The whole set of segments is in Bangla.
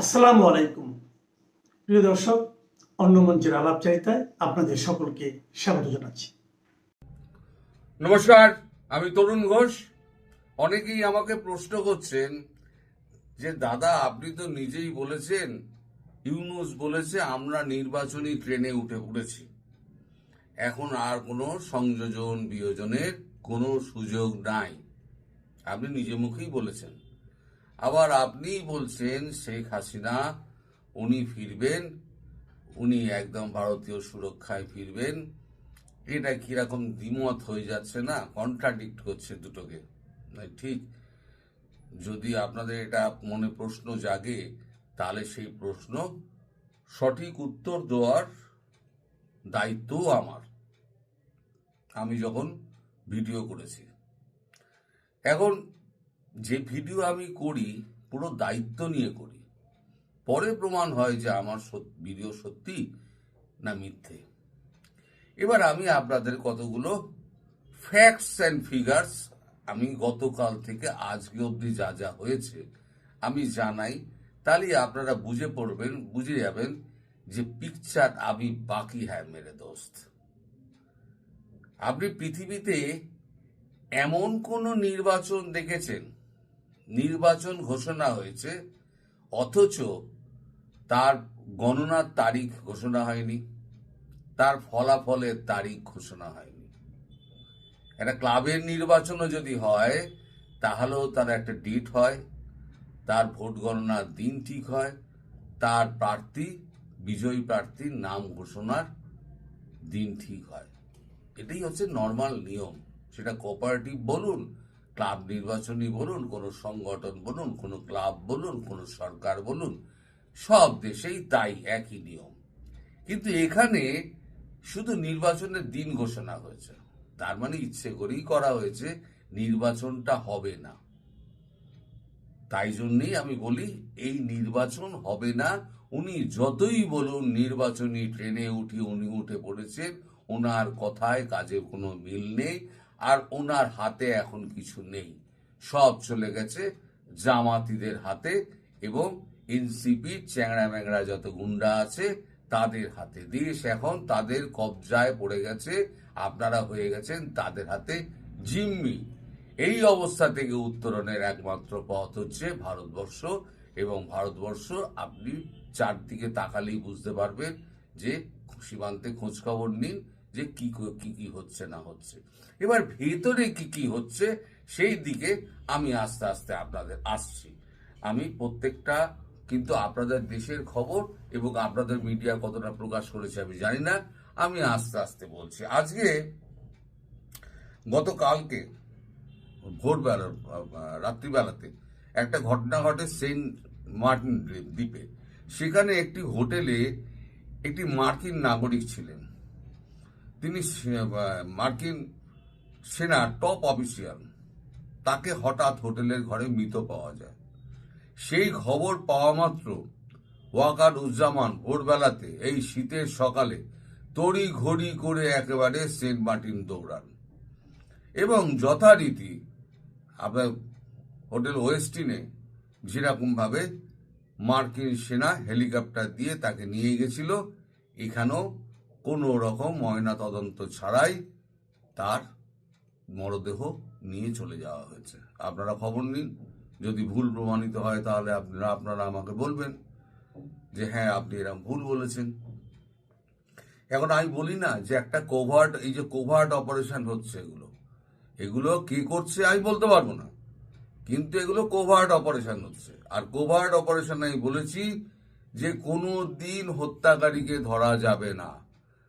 আসসালামু আলাইকুম প্রিয় দর্শক, অন্য মঞ্চের আলাপচারিতায় আপনাদের সকলকে স্বাগত জানাচ্ছি। নমস্কার, আমি তরুণ ঘোষ। অনেকেই আমাকে প্রশ্ন করছেন যে দাদা, আপনি তো নিজেই বলেছেন, ইউনূস বলেছে আমরা নির্বাচনী ট্রেনে উঠে পড়েছি, এখন আর কোনো সংযোজন বিয়োজনের কোনো সুযোগ নাই। আপনি নিজে মুখেই বলেছেন। আবার আপনিই বলছেন শেখ হাসিনা উনি ফিরবেন, উনি একদম ভারতীয় সুরক্ষায় ফিরবেন। এটা কিরকম দ্বিমত হয়ে যাচ্ছে না, কন্ট্রাডিক্ট করছে দুটোকে। ঠিক, যদি আপনাদের এটা মনে প্রশ্ন জাগে, তাহলে সেই প্রশ্ন সঠিক উত্তর দেওয়ার দায়িত্বও আমার। আমি যখন ভিডিও করেছি, এখন যে ভিডিও আমি করি পুরো দায়িত্ব নিয়ে করি, পরে প্রমাণ হয় যে আমার ভিডিও সত্যি না মিথ্যে। এবার আমি আপনাদের কতগুলো ফ্যাক্টস অ্যান্ড ফিগার্স আমি গতকাল থেকে আজকে অবধি যা যা হয়েছে আমি জানাই, তাহলে আপনারা বুঝে যাবেন যে পিকচার আমি বাকি হ্যাঁ মেরে দোস্ত। আপনি পৃথিবীতে এমন কোন নির্বাচন দেখেছেন, নির্বাচন ঘোষণা হয়েছে অথচ তার গণনার তারিখ ঘোষণা হয়নি, তার ফলাফলের তারিখ ঘোষণা হয়নি? একটা ক্লাবের নির্বাচনও যদি হয় তাহলেও তার একটা ডেট হয়, তার ভোট গণনার দিন ঠিক হয়, তার বিজয়ী প্রার্থীর নাম ঘোষণার দিন ঠিক হয়। এটাই হচ্ছে নর্মাল নিয়ম। সেটা কোঅপারেটিভ বলুন, ক্লাব নির্বাচনী বলুন, কোনো সংগঠন বলুন, কোনো ক্লাব বলুন, কোনো সরকার বলুন, সব দেশেই তাই একই নিয়ম। কিন্তু এখানে শুধু নির্বাচনের দিন ঘোষণা হয়েছে, তার মানে ইচ্ছে করেই করা হয়েছে নির্বাচনটা হবে না। তাই জন্যই আমি বলি এই নির্বাচন হবে না। উনি যতই বলুন নির্বাচনী ট্রেনে উনি উঠে পড়েছেন, ওনার কথায় কাজে কোনো মিল নেই, আর ওনার হাতে এখন কিছু নেই। সব চলে গেছে জামাতিদের হাতে এবং এনসিপির চ্যাংড়া ম্যাংড়া যত গুন্ডা আছে তাদের হাতে। দেশ এখন তাদের কবজায় পড়ে গেছে, আপনারা হয়ে গেছেন তাদের হাতে জিম্মি। এই অবস্থা থেকে উত্তরণের একমাত্র পথ হচ্ছে ভারতবর্ষ, এবং ভারতবর্ষ আপনি চারদিকে তাকালেই বুঝতে পারবেন যে সীমান্তে খোঁজখবর নিন যে কি কি হচ্ছে না হচ্ছে। এবার ভেতরে কি কি হচ্ছে সেই দিকে আমি আস্তে আস্তে আপনাদের আসছি। আমি প্রত্যেকটা কিন্তু আপনাদের দেশের খবর এবং আপনাদের মিডিয়া কতটা প্রকাশ করেছে আমি জানি না, আমি আস্তে আস্তে বলছি। আজকে গতকালকে ভোরবেলা রাত্রিবেলাতে একটা ঘটনা ঘটে সেন্ট মার্টিন দ্বীপে। সেখানে একটি হোটেলে একটি মার্কিন নাগরিক ছিলেন, তিনি মার্কিন সেনার টপ অফিসিয়াল। তাকে হঠাৎ হোটেলের ঘরে মৃত পাওয়া যায়। সেই খবর পাওয়া মাত্র ওয়াকার উজ্জামান ভোরবেলাতে এই শীতের সকালে তড়ি ঘড়ি করে একেবারে সেন্ট মার্টিন দৌড়ান এবং যথারীতি আপনার হোটেল ওয়েস্টিনে যেরকম ভাবে মার্কিন সেনা হেলিকপ্টার দিয়ে তাকে নিয়ে গেছিল, এখানেও কোনো রকম ময়না তদন্ত ছাড়াই তার মরদেহ নিয়ে চলে যাওয়া হয়েছে। আপনারা খবর নিন, যদি ভুল প্রমাণিত হয় তাহলে আপনারা আমাকে বলবেন যে হ্যাঁ আপনি এরকম ভুল বলেছেন। এখন আমি বলি না যে একটা এই যে কোভার্ট অপারেশন হচ্ছে, এগুলো কে করছে আমি বলতে পারবো না, কিন্তু এগুলো কোভার্ট অপারেশন হচ্ছে। আর কোভার্ট অপারেশন আমি বলেছি যে কোনো দিন হত্যাকারীকে ধরা যাবে না,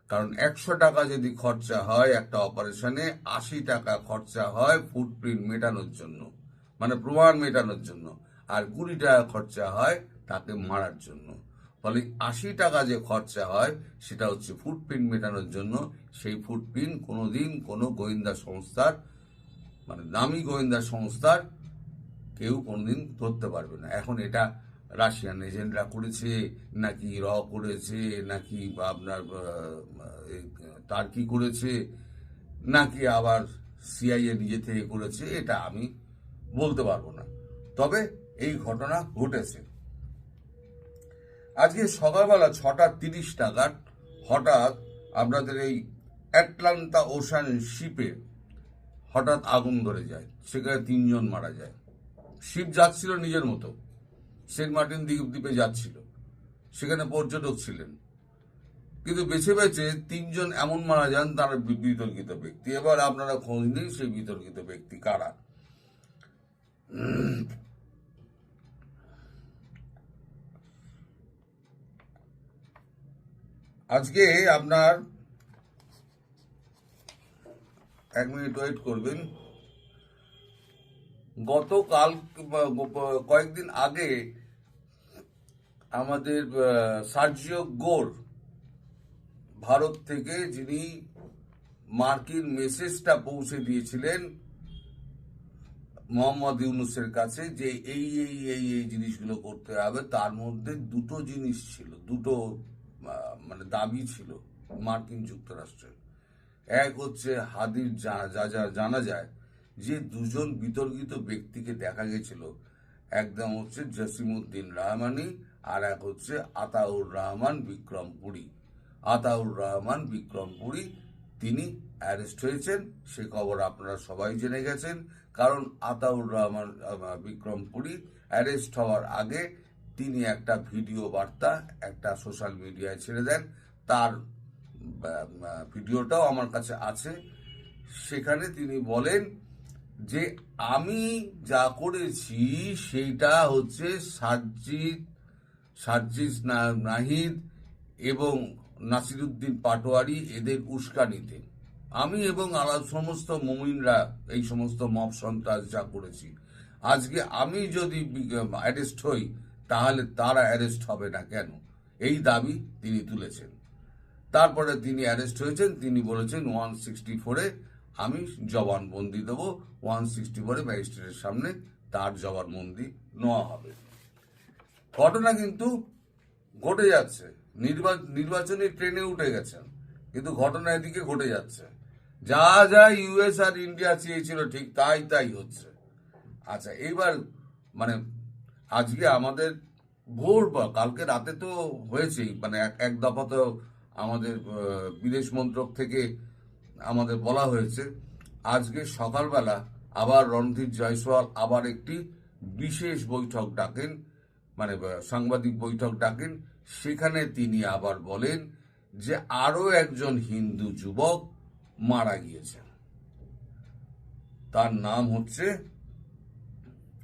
কারণ 100 টাকা যদি খরচা হয় একটা অপারেশনে, 80 টাকা খরচা হয় ফুটপ্রিন্ট মেটানোর জন্য, মানে প্রমাণ মেটানোর জন্য, আর 20 টাকা খরচা হয় তাকে মারার জন্য। ফলে 80 টাকা যে খরচা হয় সেটা হচ্ছে ফুটপ্রিন্ট মেটানোর জন্য। সেই ফুটপ্রিন্ট কোনোদিন কোনো গোয়েন্দা সংস্থার, মানে দামি গোয়েন্দা সংস্থার কেউ কোনোদিন ধরতে পারবে না। এখন এটা রাশিয়ান এজেন্টরা করেছে নাকি করেছে নাকি আপনার টার্কি করেছে নাকি আবার সিআইএ নিজে থেকে করেছে, এটা আমি বলতে পারবো না। তবে এই ঘটনা ঘটেছে। আজকে সকালবেলা 6:30 নাগাদ হঠাৎ আপনাদের এই অ্যাটলান্টা ওশান শিপে হঠাৎ আগুন ধরে যায়, সেখানে 3 জন মারা যায়। শিপ যাচ্ছিল নিজের মতো, সেন্ট মার্টিন দ্বীপে যাচ্ছিল, সেখানে পর্যটক ছিলেন, কিন্তু বেছে বেছে 3 জন এমন মারা যান তারা বিতর্কিত ব্যক্তি। এবার আপনারা খোঁজ নিন সেই বিতর্কিত ব্যক্তি কারা। আজকে আপনার 1 মিনিট ওয়েট করবেন। গতকাল কয়েকদিন আগে আমাদের সার্জিও গোর, ভারত থেকে যিনি মার্কিন মেসেজটা পৌঁছে দিয়েছিলেন মোহাম্মদ ইউনূসের কাছে যে এই এই এই এই জিনিসগুলো করতে হবে, তার মধ্যে দুটো জিনিস ছিল, দুটো মানে দাবি ছিল মার্কিন যুক্তরাষ্ট্রের। এক হচ্ছে হাদির জানা যায় যে 2 জন বিতর্কিত ব্যক্তিকে দেখা গেছিল, একদম হচ্ছে জসিমউদ্দিন রহমানি আর এক হচ্ছে আতাউর রহমান বিক্রমপুরী। আতাউর রহমান বিক্রমপুরী তিনি অ্যারেস্ট হয়েছেন, সে খবর আপনারা সবাই জেনে গেছেন। কারণ আতাউর রহমান বিক্রমপুরী অ্যারেস্ট হওয়ার আগে তিনি একটা ভিডিও বার্তা একটা সোশ্যাল মিডিয়ায় ছেড়ে দেন, তার ভিডিওটাও আমার কাছে আছে। সেখানে তিনি বলেন যে আমি যা করেছি সেইটা হচ্ছে সার্জিস নাহিদ এবং নাসিরুদ্দিন পাটোয়ারি এদের উস্কানিতে আমি এবং সমস্ত মুমিনরা এই সমস্ত মব সন্ত্রাস যা করেছি। আজকে আমি যদি অ্যারেস্ট হই তাহলে তারা অ্যারেস্ট হবে না কেন, এই দাবি তিনি তুলেছেন। তারপরে তিনি অ্যারেস্ট হয়েছেন, তিনি বলেছেন 164-এ আমি জবানবন্দি দেবো, 164-এ ম্যাজিস্ট্রেটের সামনে তার জবানবন্দি নেওয়া হবে। ঘটনা কিন্তু ঘটে যাচ্ছে, নির্বাচনী ট্রেনে উঠে গেছেন, কিন্তু ঘটনা এদিকে ঘটে যাচ্ছে। যা যা ইউএস আর ইন্ডিয়া চেয়েছিল ঠিক তাই তাই হচ্ছে। আচ্ছা, এইবার মানে আজকে আমাদের কালকে রাতে তো হয়েছেই, মানে এক দফা তো আমাদের বিদেশ মন্ত্রক থেকে আমাদের বলা হয়েছে আজকে সকালবেলা আবার রণধীর জয়সওয়াল আবার একটি বিশেষ বৈঠক ডাকেন, মানে সাংবাদিক বৈঠক ডাকেন। সেখানে তিনি আবার বলেন যে আরো একজন হিন্দু যুবক মারা গিয়েছেন, তার নাম হচ্ছে,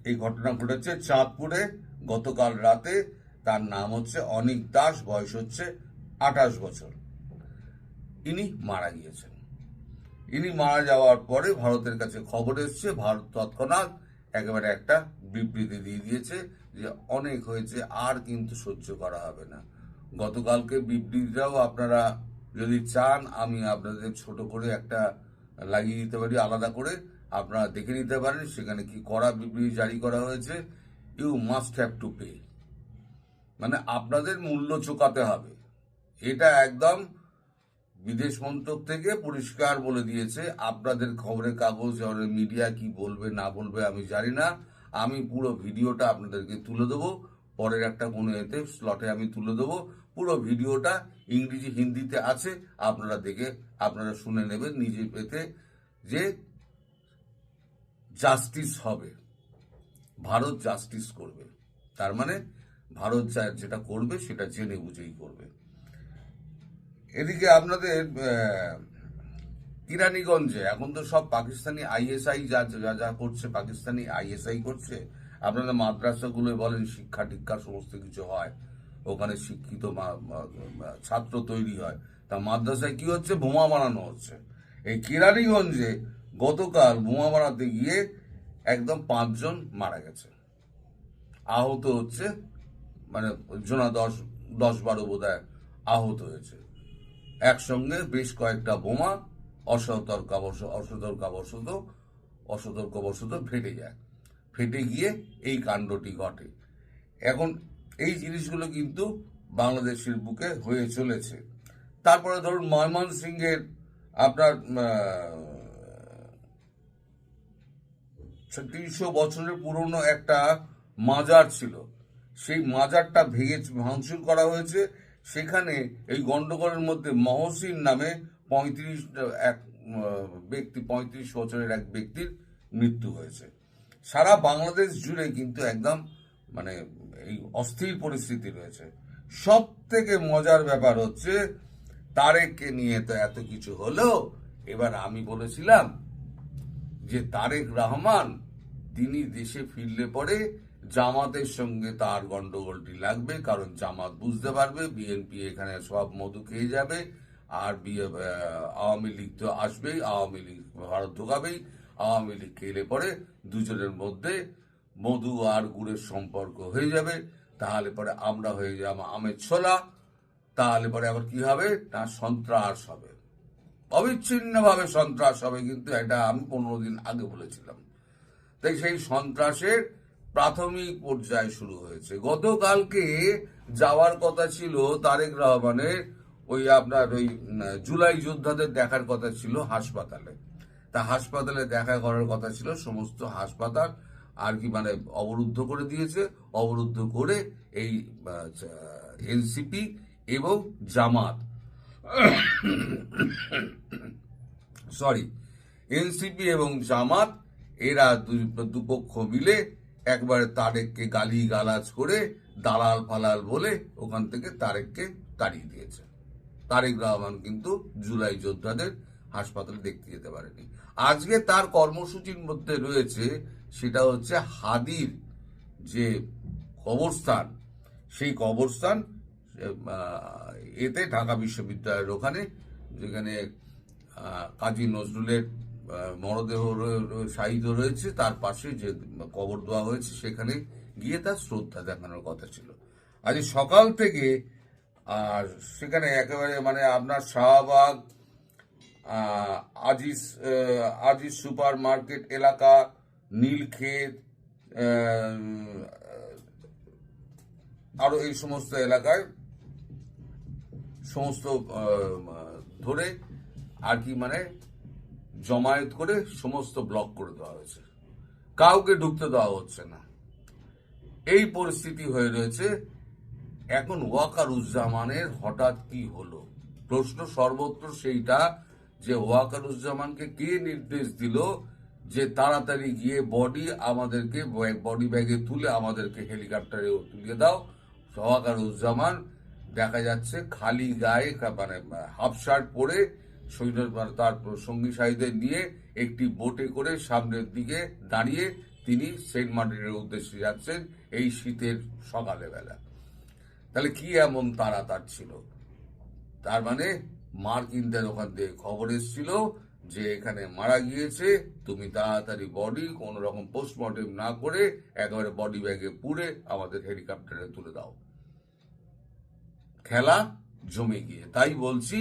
এই ঘটনা ঘটেছে চাঁদপুরে গতকাল রাতে, তার নাম হচ্ছে অনিক দাস, বয়স হচ্ছে 28 বছর। ইনি মারা গিয়েছেন। ইনি মারা যাওয়ার পরে ভারতের কাছে খবর এসছে, ভারত তৎক্ষণাৎ একেবারে একটা বিবৃতি দিয়ে দিয়েছে যে অনেক হয়েছে, আর কিন্তু সহ্য করা হবে না। গতকালকে বিবৃতিটাও আপনারা যদি চান আমি আপনাদের ছোট করে একটা লাগিয়ে দিতে পারি, আলাদা করে আপনারা দেখে নিতে পারেন। সেখানে কি কড়া বিবৃতি জারি করা হয়েছে, you must have to pay, মানে আপনাদের মূল্য চোকাতে হবে। এটা একদম বিদেশ মন্ত্রক থেকে পরিষ্কার বলে দিয়েছে। আপনাদের খবরের কাগজ মিডিয়া কি বলবে না বলবে আমি জানি না, আমি পুরো ভিডিওটা আপনাদেরকে তুলে দেবো, পরের একটা কোনো এতে স্লটে আমি তুলে দেবো। পুরো ভিডিওটা ইংরেজি হিন্দিতে আছে, আপনারা দেখে আপনারা শুনে নেবেন নিজে পেতে, যে জাস্টিস হবে, ভারত জাস্টিস করবে। তার মানে ভারত যেটা করবে সেটা জেনে বুঝেই করবে। এদিকে আপনাদের কিরানীগঞ্জে এখন তো সব পাকিস্তানি আইএসআই যা যা করছে, পাকিস্তানি আইএসআই করছে। আপনাদের মাদ্রাসাগুলো বলেন শিক্ষা টিক্ষা সমস্ত কিছু হয়, ওখানে শিক্ষিত ছাত্র তৈরি হয়, তা মাদ্রাসায় কি হচ্ছে, বোমা বানানো হচ্ছে। এই কিরানীগঞ্জে গতকাল বোমা বানাতে গিয়ে একদম 5 জন মারা গেছে, আহত হচ্ছে, মানে জোনা 10-12 বোধহয় আহত হয়েছে। একসঙ্গে বেশ কয়েকটা বোমা অসতর্কবশত ফেটে যায়, ফেটে গিয়ে এই কাণ্ডটি ঘটে। এখন এই জিনিসগুলো কিন্তু বাংলাদেশের বুকে হয়ে চলেছে। তারপরে ধরুন ময়মনসিংহের আপনার 300 বছরের পুরনো একটা মাজার ছিল, সেই মাজারটা ভেঙে ভাঙচুর করা হয়েছে। সেখানে এই গন্ডগোলের মধ্যে মহসিন নামে 35 বছরের এক ব্যক্তির মৃত্যু হয়েছে। সারা বাংলাদেশ জুড়ে কিন্তু একদম মানে এই অস্থির পরিস্থিতি রয়েছে। সব থেকে মজার ব্যাপার হচ্ছে তারেককে নিয়ে তো এত কিছু হলো, এবার আমি বলেছিলাম যে তারেক রহমান তিনি দেশে ফিরলে পরে জামাতের সঙ্গে তার গন্ডগোলটি লাগবে, কারণ জামাত বুঝতে পারবে বিএনপি এখানে সব মধু খেয়ে যাবে, আর আওয়ামী লীগ তো আসবেই, আওয়ামী লীগ ভারত ঢোকাবেই, আওয়ামী লীগ খেলে পরে দুজনের মধ্যে মধু আর গুড়ের সম্পর্ক হয়ে যাবে, তাহলে পরে আমরা হয়ে যাব আমের ছোলা, তাহলে পরে আবার কি হবে না সন্ত্রাস হবে, অবিচ্ছিন্নভাবে সন্ত্রাস হবে। কিন্তু এটা আমি 15 দিন আগে বলেছিলাম। তাই সেই সন্ত্রাসের প্রাথমিক পর্যায়ে শুরু হয়েছে। গতকালকে যাওয়ার কথা ছিল তারেক রহমানের ওই আপনার ওই জুলাই যোদ্ধাদের দেখার কথা ছিল হাসপাতালে। তা হাসপাতালে দেখা করার কথা ছিল, সমস্ত হাসপাতাল আর কি মানে অবরুদ্ধ করে দিয়েছে। অবরুদ্ধ করে এই এনসিপি এবং জামাত এনসিপি এবং জামাত এরা দুপক্ষ মিলে একবারে তারেককে গালি গালাজ করে দালাল ফালাল বলে ওখান থেকে তারেককে তাড়িয়ে দিয়েছে। তারেক রহমান কিন্তু জুলাই যোদ্ধাদের হাসপাতালে দেখতে যেতে পারেনি। আজকে তার কর্মসূচির মধ্যে রয়েছে সেটা হচ্ছে হাদির যে কবরস্থান, সেই কবরস্থান এতে ঢাকা বিশ্ববিদ্যালয়ের ওখানে, যেখানে কাজী নজরুলের মরদেহ শায়িত রয়েছে, তার পাশে যে কবর দেওয়া হয়েছে সেখানে গিয়ে তার শ্রদ্ধা দেখানোর কথা ছিল। আজ সকাল থেকে আর সেখানে একেবারে মানে আপনার শাহবাগ, আজিজ সুপার মার্কেট এলাকা, নীলক্ষেত, আরো এই সমস্ত এলাকায় সমস্ত ধরে আর কি মানে জমায়েত করে সমস্ত ব্লক করে দেওয়া হয়েছে, কাউকে ঢুকতে দেওয়া হচ্ছে না। এই পরিস্থিতি হয়ে রয়েছে। এখন ওয়াকারুজ্জামানের হঠাৎ কি হলো প্রশ্ন সর্বত্র সেইটা, যে ওয়াকারুজ্জামানকে কে নির্দেশ দিল যে তাড়াতাড়ি গিয়ে আমাদেরকে বডি ব্যাগে তুলে আমাদেরকে হেলিকপ্টারে তুলে দাও। ওয়াকারুজ্জামান দেখা যাচ্ছে খালি গায়ে মানে হাফ শার্ট পরে তার সঙ্গী সাথীদের নিয়ে একটি বোটে করে সামনের দিকে দাঁড়িয়ে তিনি সেন্ট মার্টিনের উদ্দেশ্যে যাচ্ছেন এই শীতের সকালে বেলা। তাহলে কি এমন তারা তার ছিল? তার মানে মার্কিনদের ওখান থেকে খবর এসেছিল যে এখানে মারা গিয়েছে, তুমি তাড়াতাড়ি বডি কোন রকম পোস্টমর্টেম না করে একেবারে বডি ব্যাগে পুরে আমাদের হেলিকপ্টারে তুলে দাও। খেলা জমে গিয়ে, তাই বলছি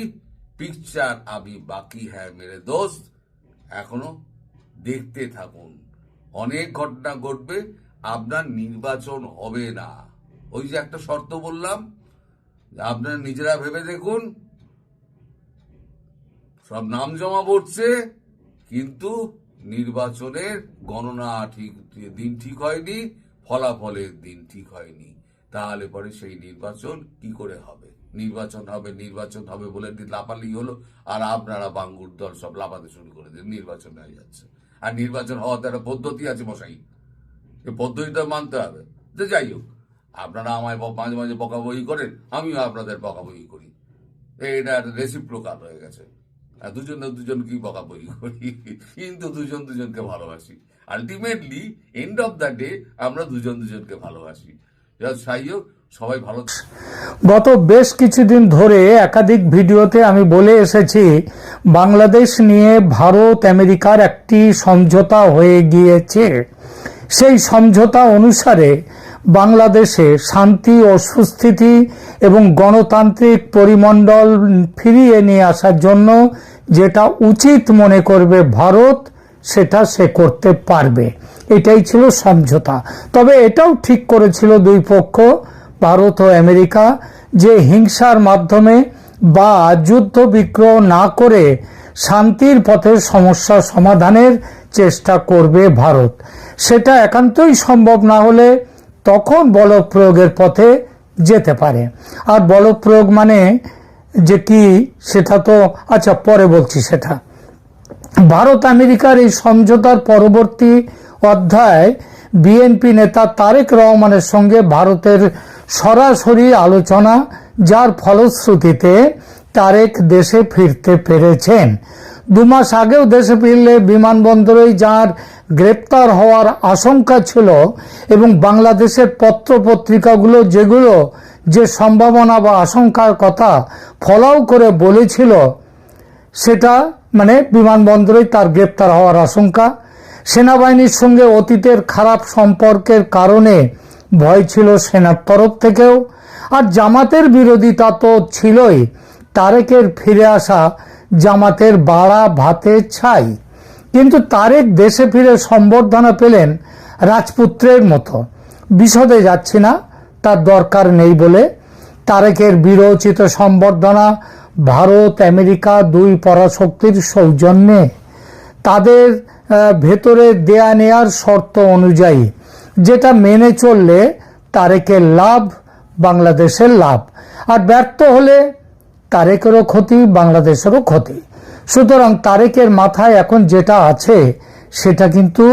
পিকচার আবি বাকি হ্যায় মেরে দোস্ত, এখনো দেখতে থাকুন, অনেক ঘটনা ঘটবে। আপনার নির্বাচন হবে না, ওই যে একটা শর্ত বললাম, আপনারা নিজেরা ভেবে দেখুন, সব নাম জমা পড়ছে কিন্তু নির্বাচনের গণনা দিন ঠিক হয়নি, ফলাফলের দিন ঠিক হয়নি, তাহলে পরে সেই নির্বাচন কি করে হবে? নির্বাচন হবে বলে লাপালি হলো, আর আপনারা বাঙ্গুর দল সব লাপাতে শুরু করে দিন, নির্বাচন হয়ে যাচ্ছে। আর নির্বাচন হওয়ার তো একটা পদ্ধতি আছে মশাই, এই পদ্ধতিটা মানতে হবে। তো যাই হোক, আপনারা আমায় মাঝে মাঝে বকাবকি করেন, আমিও আপনাদের বকাবকি করি, এটা রেসিপ্রোকাল হয়ে গেছে। দুজনকেই বকাবকি করি, কিন্তু দুজনকে ভালোবাসি। Ultimately end of the day আমরা দুজনকে ভালোবাসি। যাই হোক, সবাই ভালো। গত বেশ কিছুদিন ধরে একাধিক ভিডিওতে আমি বলে এসেছি, বাংলাদেশ নিয়ে ভারত আমেরিকার একটি সমঝোতা হয়ে গিয়েছে। সেই সমঝোতা অনুসারে বাংলাদেশে শান্তি ও সুস্থিতি এবং গণতান্ত্রিক পরিমণ্ডল ফিরিয়ে নিয়ে আসার জন্য যেটা উচিত মনে করবে ভারত, সেটা সে করতে পারবে, এটাই ছিল সমঝোতা। তবে এটাও ঠিক করেছিল দুই পক্ষ, ভারত ও আমেরিকা, যে হিংসার মাধ্যমে বা যুদ্ধ বিগ্রহ না করে শান্তির পথে সমস্যা সমাধানের চেষ্টা করবে ভারত। সেটা একান্তই সম্ভব না হলে তখন বলপ্রয়োগের পথে যেতে পারে। আর বলপ্রয়োগ মানে যে কি সেটা তো আচ্ছা পরে বলছি। সেটা ভারত আমেরিকার এই সমঝোতার পরবর্তী অধ্যায় বিএনপি নেতা তারেক রহমানের সঙ্গে ভারতের সরাসরি আলোচনা, যার ফলশ্রুতিতে তারেক দেশে ফিরতে পেরেছেন। 2 মাস আগেও দেশে ফিরলে বিমানবন্দরেই যার গ্রেপ্তার হওয়ার আশঙ্কা ছিল এবং বাংলাদেশের পত্রপত্রিকাগুলো যেগুলো যে সম্ভাবনা বা আশঙ্কার কথা ফলাও করে বলেছিল, সেটা মানে বিমানবন্দরেই তার গ্রেপ্তার হওয়ার আশঙ্কা। সেনাবাহিনীর সঙ্গে অতীতের খারাপ সম্পর্কের কারণে ভয় ছিল সেনার তরফ থেকেও। আর জামাতের বিরোধিতা তো ছিলই। তারেকের ফিরে আসা জামাতের বাড়া ভাতে ছাই। কিন্তু তারেক দেশে ফিরে সম্বর্ধনা পেলেন রাজপুত্রের মতো। বিশদে যাচ্ছি না, তার দরকার নেই বলে। তারেকের বীরোচিত সম্বর্ধনা ভারত আমেরিকা 2 পরাশক্তির সৌজন্যে, তাদের ভেতরে দেয়া নেয়ার শর্ত অনুযায়ী, যেটা মেনে চললে তারেকের লাভ, বাংলাদেশের লাভ। আর ব্যর্থ হলে তারেকেরও ক্ষতি, বাংলাদেশেরও ক্ষতি। সুতরাং তারেকের মাথায় এখন যেটা আছে সেটা কিন্তু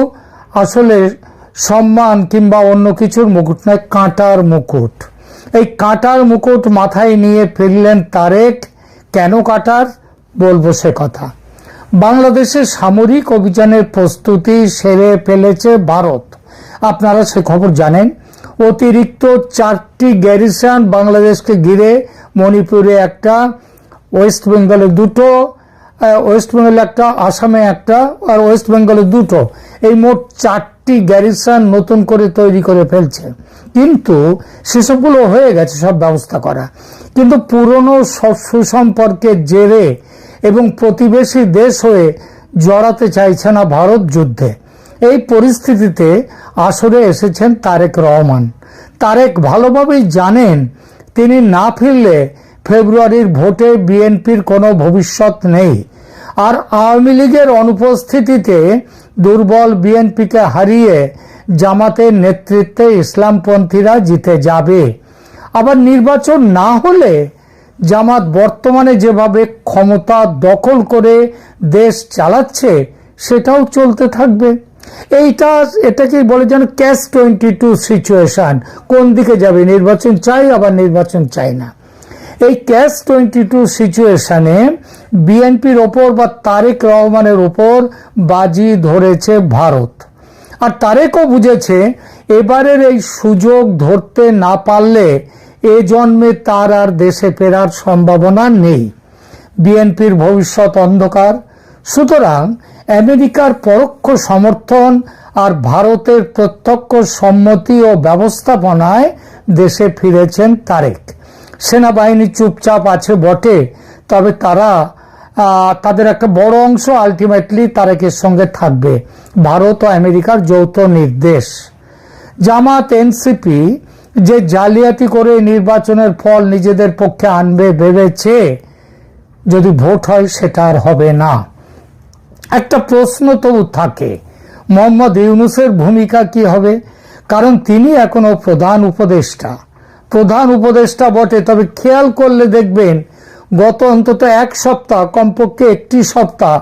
আসলে সম্মান কিংবা অন্য কিছুর মুকুট নয়, কাঁটার মুকুট। এই কাঁটার মুকুট মাথায় নিয়ে ফিরলেন তারেক। কেন কাঁটার, বলবো সে কথা। বাংলাদেশের সামরিক অভিযানের প্রস্তুতি সেরে ফেলেছে ভারত, আপনারা সে খবর জানেন। অতিরিক্ত 4টি গ্যারিসন বাংলাদেশকে ঘিরে, মণিপুরে একটা, ওয়েস্ট বেঙ্গলে 2টো, ওয়েস্ট বেঙ্গলে একটা, আসামে একটা, আর ওয়েস্ট বেঙ্গলে 2টো, এই মোট 4টি গ্যারিসন নতুন করে তৈরি করে ফেলছে। কিন্তু সেসবগুলো হয়ে গেছে, সব ব্যবস্থা করা। কিন্তু পুরনো সুসম্পর্কের জেরে এবং প্রতিবেশী দেশ হয়ে জড়াতে চাইছে না ভারত যুদ্ধে। এই পরিস্থিতিতে আসরে এসেছেন তারেক রহমান। তারেক ভালোভাবেই জানেন তিনি না ফিরলে ফেব্রুয়ারির ভোটে বিএনপির কোনো ভবিষ্যৎ নেই। আর আওয়ামী লীগের অনুপস্থিতিতে দুর্বল বিএনপিকে হারিয়ে জামাতের নেতৃত্বে ইসলামপন্থীরা জিতে যাবে। আবার নির্বাচন না হলে জামাত বর্তমানে যেভাবে ক্ষমতা দখল করে দেশ চালাচ্ছে সেটাও চলতে থাকবে। এটাকে বলে যেন ক্যাচ 22 সিচুয়েশন। কোন দিকে যাবে, নির্বাচন চাই আবার নির্বাচন চাই না। এই ক্যাচ 22 সিচুয়েশনে বিএনপির ওপর বা তারেক রহমানের ওপর বাজি ধরেছে ভারত। আর তারেকও বুঝেছে এবারের এই সুযোগ ধরতে না পারলে এ জন্মে তার আর দেশে ফেরার সম্ভাবনা নেই। বিএনপির ভবিষ্যৎ অন্ধকার। সুতরাং আমেরিকার পরোক্ষ সমর্থন আর ভারতের প্রত্যক্ষ সম্মতি ও ব্যবস্থাপনায় দেশে ফিরেছেন তারেক। সেনাবাহিনী চুপচাপ আছে বটে, তবে তাদের একটা বড় অংশ আলটিমেটলি তারেকের সঙ্গে থাকবে। ভারত ও আমেরিকার যৌথ নির্দেশ। জামাত এনসিপি যে জালিয়াতি করে নির্বাচনের ফল নিজেদের পক্ষে আনবে ভেবেছে, যদি ভোট হয় সেটা আর হবে না। একটা প্রশ্ন তবু থাকে, মোহাম্মদ ইউনূসের ভূমিকা কি হবে? কারণ তিনি এখনো প্রধান উপদেষ্টা বটে। তবে খেয়াল করলে দেখবেন গত অন্তত 1 সপ্তাহ, কমপক্ষে 1টি সপ্তাহ,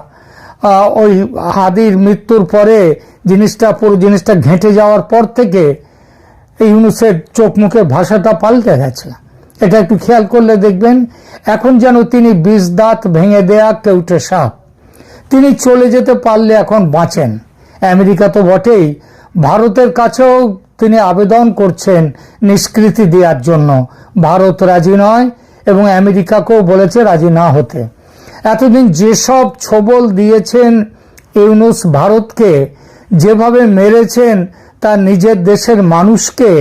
ওই হাদির মৃত্যুর পরে পুরো জিনিসটা ঘেঁটে যাওয়ার পর থেকে ইউনূসের চোখ মুখে ভাষাটা পাল্টে গেছে। এটা একটু খেয়াল করলে দেখবেন এখন যেন তিনি 20 দাঁত ভেঙে দেয়া কেউটে সাপ। তিনি চলে যেতে পারলে এখন বাঁচেন। আমেরিকা তো বটেই, ভারতের কাছেও তিনি আবেদন করছেন নিষ্কৃতি দেওয়ার জন্য। ভারত রাজি নয় এবং আমেরিকাকেও বলেছে রাজি না হতে। এতদিন যেসব ছবল দিয়েছেন ইউনূস ভারতকে, যেভাবে মেরেছেন তার নিজের দেশের মানুষকে,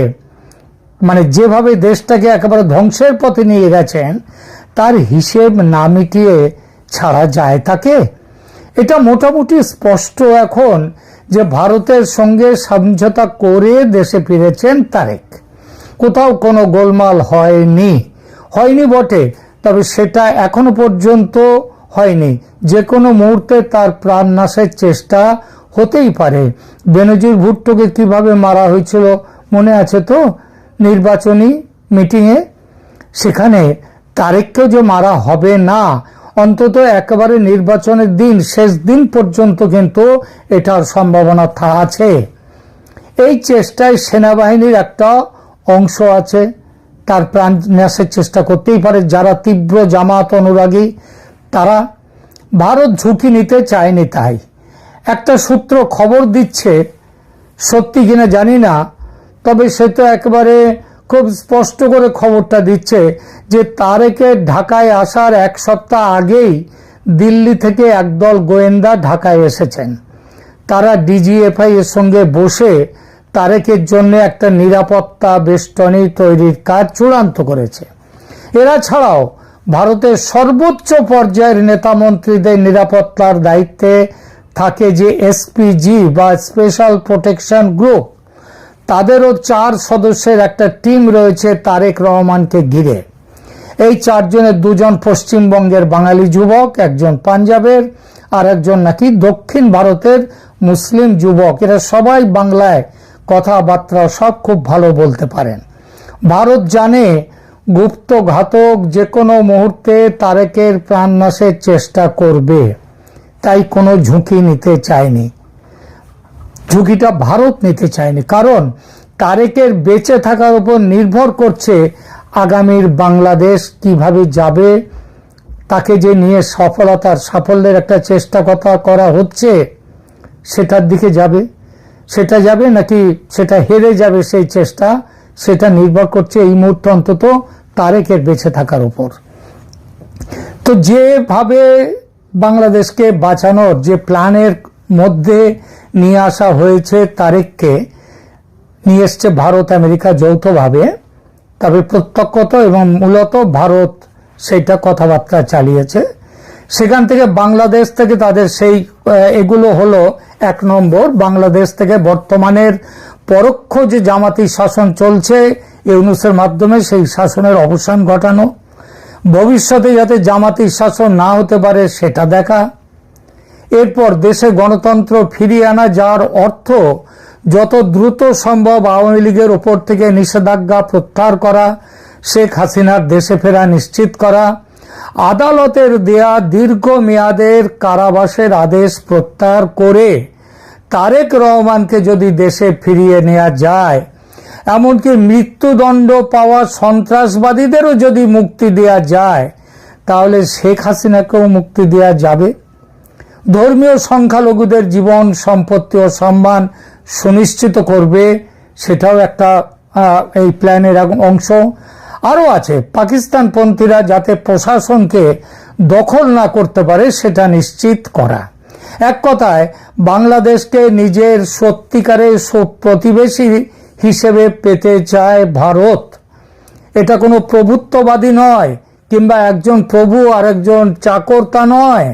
মানে যেভাবে দেশটাকে একেবারে ধ্বংসের পথে নিয়ে গেছেন, তার হিসেব না মিটিয়ে ছাড়া যায় তাকে? এটা মোটামুটি স্পষ্ট এখন যে ভারতের সঙ্গে সমঝোতা করে দেশে ফিরেছেন তারেক। কোথাও কোনো গোলমাল হয়নি বটে, তবে সেটা এখনো পর্যন্ত হয়নি। যে কোনো মুহূর্তে তার প্রাণনাশের চেষ্টা হতেই পারে। বেনজির ভুট্টোকে কিভাবে মারা হয়েছিল মনে আছে তো নির্বাচনী মিটিংয়ে, সেখানে তারেককেও যে মারা হবে না, অন্তত একেবারে নির্বাচনের দিন শেষ দিন পর্যন্ত কিন্তু এটার সম্ভাবনা আছে। এই চেষ্টায় সেনাবাহিনীর একটা অংশ আছে, তার প্রাণ ন্যাসের চেষ্টা করতেই পারে। যারা তীব্র জামাত অনুরাগী তারা, ভারত ঝুঁকি নিতে চায়নি। তাই একটা সূত্র খবর দিচ্ছে, সত্যি কিনা জানি না, তবে সে তো একেবারে খুব স্পষ্ট করে খবরটা দিচ্ছে যে তারেকের ঢাকায় আসার এক সপ্তাহ আগেই দিল্লি থেকে একদল গোয়েন্দা ঢাকায় এসেছেন। তারা ডিজিএফআই এর সঙ্গে বসে তারেকের জন্য একটা নিরাপত্তা বেষ্টনী তৈরির কাজ চূড়ান্ত করেছে। এরা ছাড়াও ভারতের সর্বোচ্চ পর্যায়ের নেতা মন্ত্রীদের নিরাপত্তার দায়িত্বে থাকে যে এসপিজি বা স্পেশাল প্রোটেকশন গ্রুপ, তাদেরও 4 সদস্যের একটা টিম রয়েছে তারেক রহমানকে ঘিরে। এই 4 জনের 2 জন পশ্চিমবঙ্গের বাঙালি যুবক, একজন পাঞ্জাবের, আর একজন নাকি দক্ষিণ ভারতের মুসলিম যুবক। এরা সবাই বাংলায় কথাবার্তা সব খুব ভালো বলতে পারেন। ভারত জানে গুপ্ত ঘাতক যে কোনো মুহূর্তে তারেকের প্রাণনাশের চেষ্টা করবে, তাই কোনো ঝুঁকি নিতে চায়নি। ঝুঁকিটা ভারত নিতে চায়নি, কারণ তারেকের বেঁচে থাকার উপর নির্ভর করছে আগামীর বাংলাদেশ কিভাবে যাবে। তাকে যে নিয়ে সাফল্যের একটা চেষ্টা করা হচ্ছে, সেটার দিকে যাবে, সেটা যাবে নাকি সেটা হেরে যাবে, সেই চেষ্টা সেটা নির্ভর করছে এই মুহূর্তে অন্তত তারেকের বেঁচে থাকার উপর। তো যেভাবে বাংলাদেশকে বাঁচানোর যে প্ল্যানের মধ্যে নিয়ে আসা হয়েছে, তারেককে নিয়ে এসছে ভারত আমেরিকা যৌথভাবে, তবে প্রত্যক্ষত এবং মূলত ভারত সেইটা কথাবার্তা চালিয়েছে। সেখান থেকে বাংলাদেশ থেকে তাদের সেই এগুলো হলো 1 নম্বর, বাংলাদেশ থেকে বর্তমানের পরোক্ষ যে জামাতি শাসন চলছে ইউনূসের মাধ্যমে, সেই শাসনের অবসান ঘটানো, ভবিষ্যতে যাতে জামাতি শাসন না হতে পারে সেটা দেখা, এরপর দেশে গণতন্ত্র ফিরিয়ে আনা, যার অর্থ যত দ্রুত সম্ভব আওয়ামী লীগের ওপর থেকে নিষেধাজ্ঞা প্রত্যাহার করা, শেখ হাসিনার দেশে ফেরা নিশ্চিত করা, আদালতের দেয়া দীর্ঘমেয়াদের কারাবাসের আদেশ প্রত্যাহার করে তারেক রহমানকে যদি দেশে ফিরিয়ে নেওয়া যায়, এমনকি মৃত্যুদণ্ড পাওয়া সন্ত্রাসবাদীদেরও যদি মুক্তি দেওয়া যায়, তাহলে শেখ হাসিনাকেও মুক্তি দেওয়া যাবে। ধর্মীয় সংখ্যালঘুদের জীবন, সম্পত্তি ও সম্মান সুনিশ্চিত করবে, সেটাও একটা এই প্ল্যানের অংশ। আরও আছে পাকিস্তানপন্থীরা যাতে প্রশাসনকে দখল না করতে পারে সেটা নিশ্চিত করা। এক কথায় বাংলাদেশকে নিজের সত্যিকারের প্রতিবেশী হিসেবে পেতে চায় ভারত। এটা কোনো প্রভুত্ববাদী নয়, কিংবা একজন প্রভু আর একজন চাকর তা নয়।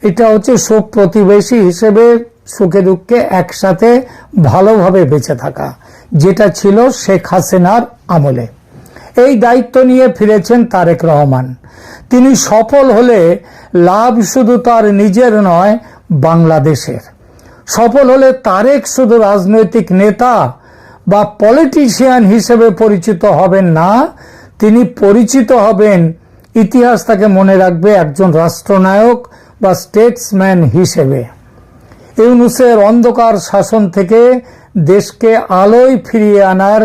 এটা হচ্ছে সব প্রতিবেশী হিসেবে সুখে দুঃখে একসাথে ভালোভাবে বেঁচে থাকা, যেটা ছিল শেখ হাসিনার আমলে। এই দায়িত্ব নিয়ে ফিরেছেন তারেক রহমান। তিনি সফল হলে লাভ শুধু তার নিজের নয়, বাংলাদেশের। সফল হলে তারেক শুধু রাজনৈতিক নেতা বা পলিটিশিয়ান হিসেবে পরিচিত হবেন না, তিনি পরিচিত হবেন, ইতিহাস তাকে মনে রাখবে একজন রাষ্ট্রনায়ক বা স্টেটসম্যান হিসেবে। ইউনূসের অন্ধকার শাসন থেকে দেশকে আলোয় ফিরিয়ে আনার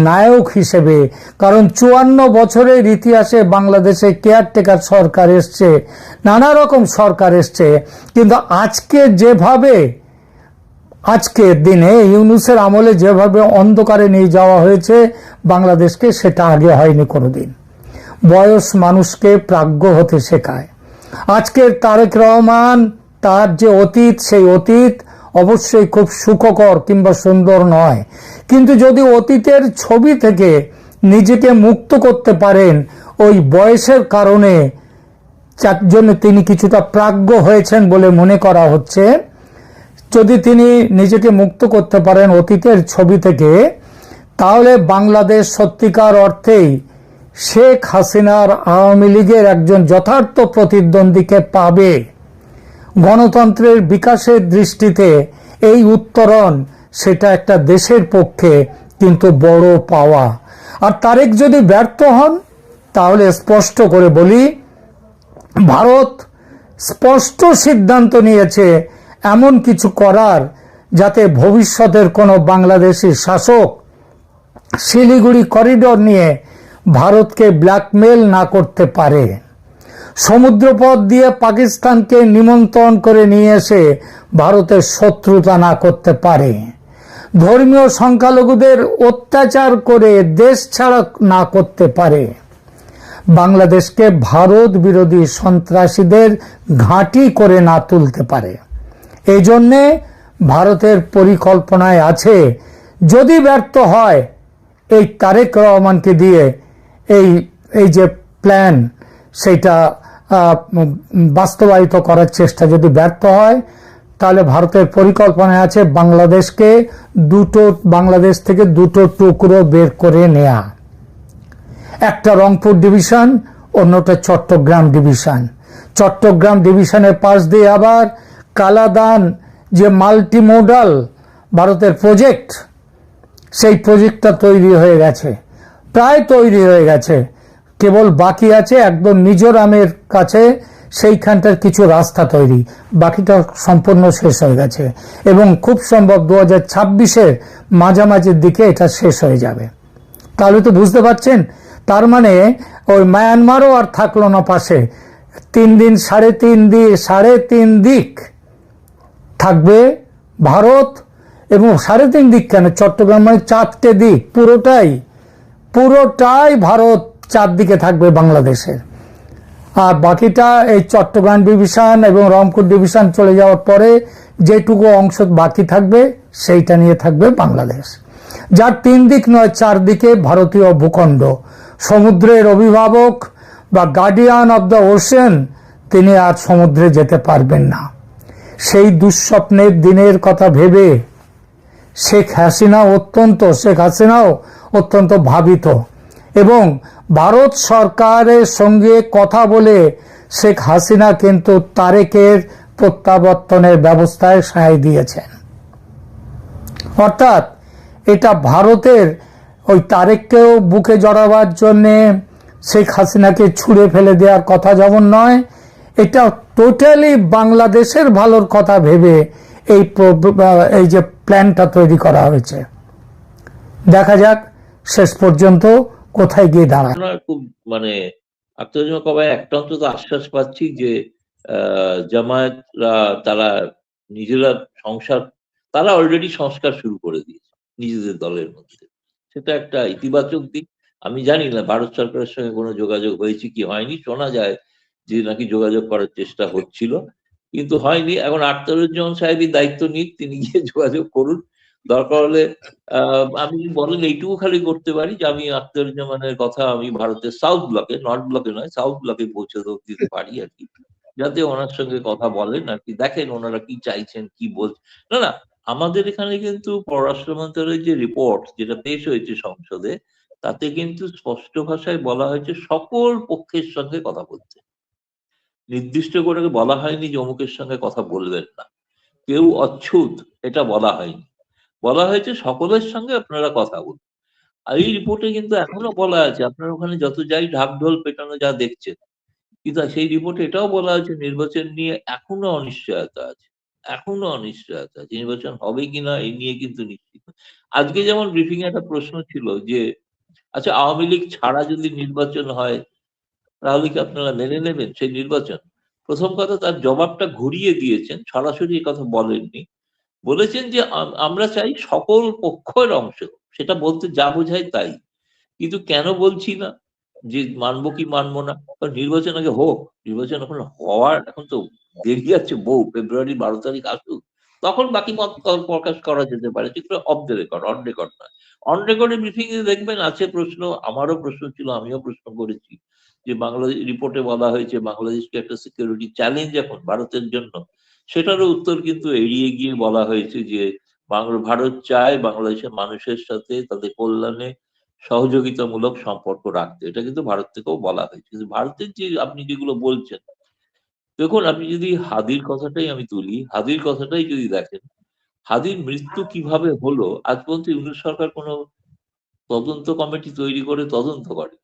নায়ক হিসেবে। কারণ 54 বছরের ইতিহাসে বাংলাদেশে কেয়ারটেকার সরকার এসছে, নানা রকম সরকার এসছে, কিন্তু আজকের দিনে ইউনূসের আমলে যেভাবে অন্ধকারে নিয়ে যাওয়া হয়েছে বাংলাদেশকে, সেটা আগে হয়নি কোনোদিন। বয়স মানুষকে প্রাজ্ঞ হতে শেখায়। আজকের তারেক রহমান, তার যে অতীত, সেই অতীত অবশ্যই খুব সুখকর কিংবা সুন্দর নয়, কিন্তু যদি অতীতের ছবি থেকে নিজেকে মুক্ত করতে পারেন, ওই বয়সের কারণে যার জন্য তিনি কিছুটা প্রাজ্ঞ হয়েছেন বলে মনে করা হচ্ছে, যদি তিনি নিজেকে মুক্ত করতে পারেন অতীতের ছবি থেকে, তাহলে বাংলাদেশ সত্যিকার অর্থেই শেখ হাসিনার আওয়ামী লীগের একজন যথার্থ প্রতিদ্বন্দ্বীকে পাবে। গণতন্ত্রের বিকাশের দৃষ্টিতে এই উত্তরণ, সেটা একটা দেশের পক্ষে কিন্তু বড় পাওয়া। আর তারেক যদি ব্যর্থ হন তাহলে স্পষ্ট করে বলি, ভারত স্পষ্ট সিদ্ধান্ত নিয়েছে এমন কিছু করার যাতে ভবিষ্যতের কোনো বাংলাদেশি শাসক শিলিগুড়ি করিডোর নিয়ে ভারতকে ব্ল্যাকমেল না করতে পারে, সমুদ্রপথ দিয়ে পাকিস্তানকে নিমন্ত্রণ করে নিয়ে এসে ভারতের শত্রুতা না করতে পারে, ধর্মীয় সংখ্যালঘুদের অত্যাচার করে দেশ ছাড়া না করতে পারে, বাংলাদেশকে ভারত বিরোধী সন্ত্রাসীদের ঘাঁটি করে না তুলতে পারে। এই জন্যে ভারতের পরিকল্পনায় আছে যদি ব্যর্থ হয় এই তারেক রহমানকে দিয়ে এই যে প্ল্যান সেটা বাস্তবায়িত করার চেষ্টা যদি ব্যর্থ হয় তাহলে ভারতের পরিকল্পনায় আছে বাংলাদেশ থেকে দুটো টুকরো বের করে নেয়া, একটা রংপুর ডিভিশন, অন্যটা চট্টগ্রাম ডিভিশন। চট্টগ্রাম ডিভিশনের পাশ দিয়ে আবার কালাদান যে মাল্টিমোডাল ভারতের প্রজেক্ট, সেই প্রজেক্টটা তৈরি হয়ে গেছে, প্রায় তৈরি হয়ে গেছে, কেবল বাকি আছে একদম মিজোরামের কাছে সেইখানটার কিছু রাস্তা তৈরি, বাকিটা সম্পূর্ণ শেষ হয়ে গেছে এবং খুব সম্ভব 2026-এর মাঝামাঝির দিকে এটা শেষ হয়ে যাবে। তাহলে তো বুঝতে পারছেন, তার মানে ওই মায়ানমারও আর থাকলো না পাশে, 3 দিন 3.5 দিক থাকবে ভারত, এবং 3.5 দিক কেন, চট্টগ্রাম মানে 4টে দিক, পুরোটাই ভারত 4 দিকে থাকবে বাংলাদেশের। আর বাকিটা এই চট্টগ্রাম ডিভিশন এবং রংপুর ডিভিশন চলে যাওয়ার পরে যেটুকু অংশ বাকি থাকবে সেইটা নিয়ে থাকবে বাংলাদেশ, যার 3 দিক নয় 4 দিকে ভারতীয় ভূখণ্ড। সমুদ্রের অভিভাবক বা গার্ডিয়ান অব দ্য ওশেন তিনি আর সমুদ্রে যেতে পারবেন না। সেই দুঃস্বপ্নের দিনের কথা ভেবে শেখ হাসিনাও অত্যন্ত ভাবিত এবং ভারত সরকারের সঙ্গে কথা বলে শেখ হাসিনা কিন্তু তারেকের প্রত্যাবর্তনের ব্যবস্থায় সায় দিয়েছেন। অর্থাৎ এটা ভারতের ওই তারেককেও বুকে জড়াবার জন্যে শেখ হাসিনাকে ছুঁড়ে ফেলে দেওয়ার কথা যেমন নয়, এটা টোটালি বাংলাদেশের ভালোর কথা ভেবে এই যে প্ল্যানটা তৈরি করা হয়েছে। দেখা যাক শেষ পর্যন্ত কোথায় গিয়ে দাঁড়ায়। খুব আত্মজমা কবে একটা অন্তত আশ্বাস পাচ্ছি যে জামায়াতরা তারা নিজেরা তারা অলরেডি সংস্কার শুরু করে দিয়েছে নিজেদের দলের মধ্যে, সেটা একটা ইতিবাচক দিক। আমি জানি না ভারত সরকারের সঙ্গে কোনো যোগাযোগ হয়েছে কি হয়নি, শোনা যায় যে নাকি যোগাযোগ করার চেষ্টা হচ্ছিল কিন্তু হয়নি। এখন আখতারুজ্জামান সাহেবই দায়িত্ব নিক, তিনি গিয়ে যোগাযোগ করুন, দরকার হলে আমি বলেন এইটুকু খালি করতে পারি যে আমি আখতারুজ্জামানের কথা আমি ভারতের সাউথ ব্লকে, নর্থ ব্লকে নয় সাউথ ব্লকে পৌঁছে দিতে পারি আর কি, যাতে ওনার সঙ্গে কথা বলেন আর কি, দেখেন ওনারা কি চাইছেন কি বলছেন। না আমাদের এখানে কিন্তু পররাষ্ট্র মন্ত্রণালয়ের যে রিপোর্ট যেটা পেশ হয়েছে সংসদে, তাতে কিন্তু স্পষ্ট ভাষায় বলা হয়েছে সকল পক্ষের সঙ্গে কথা বলতে, নির্দিষ্ট করে বলা হয়নি যে অমুকের সঙ্গে কথা বলবেন না, কেউ অচ্ছুত এটা বলা হয়নি, বলা হয়েছে সকলের সঙ্গে আপনারা কথা বলুন। আর এই রিপোর্টে কিন্তু এখনো বলা আছে আপনার ওখানে যত যাই ঢাকঢোল পেটানো যা দেখছেন, কিন্তু সেই রিপোর্টে এটাও বলা আছে নির্বাচন নিয়ে এখনো অনিশ্চয়তা আছে, নির্বাচন হবে কিনা এই নিয়ে কিন্তু নিশ্চিত। আজকে যেমন ব্রিফিং এ একটা প্রশ্ন ছিল যে আচ্ছা আওয়ামী লীগ ছাড়া যদি নির্বাচন হয় তাহলে কি আপনারা মেনে নেবেন সেই নির্বাচন? প্রথম কথা তার জবাবটা ঘুরিয়ে দিয়েছেন, সরাসরি এ কথা বলেননি, বলেছেন যে আমরা চাই সকল পক্ষের অংশ, সেটা বলতে যা বোঝায় তাই, কিন্তু কেন বলছি না যে মানবো কি মানবো না, নির্বাচন আগে হোক, নির্বাচন এখন হওয়ার এখন তো দেরি আছে, ফেব্রুয়ারি 12 তারিখ আসুক, তখন বাকি মত প্রকাশ করা যেতে পারে, কিন্তু of the record, on record নয়। অন রেকর্ডে ব্রিফিং এ দেখবেন আছে প্রশ্ন, আমারও প্রশ্ন ছিল, আমিও প্রশ্ন করেছি যে বাংলাদেশ রিপোর্টে বলা হয়েছে বাংলাদেশকে একটা সিকিউরিটি চ্যালেঞ্জ এখন ভারতের জন্য, সেটারও উত্তর কিন্তু এড়িয়ে গিয়ে বলা হয়েছে যে ভারত চায় বাংলাদেশের মানুষের সাথে তাদের কল্যাণে সহযোগিতামূলক সম্পর্ক রাখতে, এটা কিন্তু ভারত থেকেও বলা হয়েছে। কিন্তু ভারতের যে আপনি যেগুলো বলছেন, দেখুন আপনি যদি হাদির কথাটাই আমি তুলি, হাদির কথাটাই যদি দেখেন, হাদির মৃত্যু কিভাবে হলো আজ পর্যন্ত ইউনূস সরকার কোনো তদন্ত কমিটি তৈরি করে তদন্ত করে।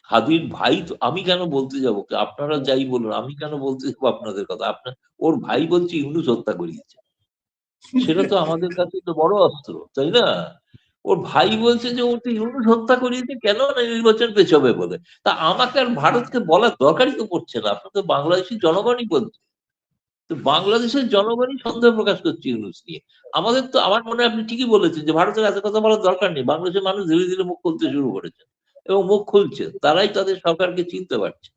হাদির ভাই তো, আমি কেন বলতে যাবো, আপনারা যাই বলুন, আমি কেন বলতে যাবো আপনাদের কথা? আপনার ওর ভাই বলছে ইউনূস হত্যা করিয়েছে, সেটা তো আমাদের কাছে তো বড় অস্ত্র, তাই না? ওর ভাই বলছে যে ওকে ইউনূস হত্যা করিয়েছে, কেন না নির্বাচন পেছাবে বলে। তা আমাকে আর ভারতকে বলার দরকারই তো পড়ছে না, আপনার তো বাংলাদেশি জনগণই বলছে। তো বাংলাদেশের জনগণই সন্দেহ প্রকাশ করছে ইউনূস নিয়ে। আমাদের তো, আমার মনে হয় আপনি ঠিকই বলেছেন যে ভারতের এত কথা বলার দরকার নেই। বাংলাদেশের মানুষ ধীরে ধীরে মুখ খুলতে শুরু করেছে এবং মুখ খুলছে, তারাই তাদের সরকারকে চিনতে পারছে।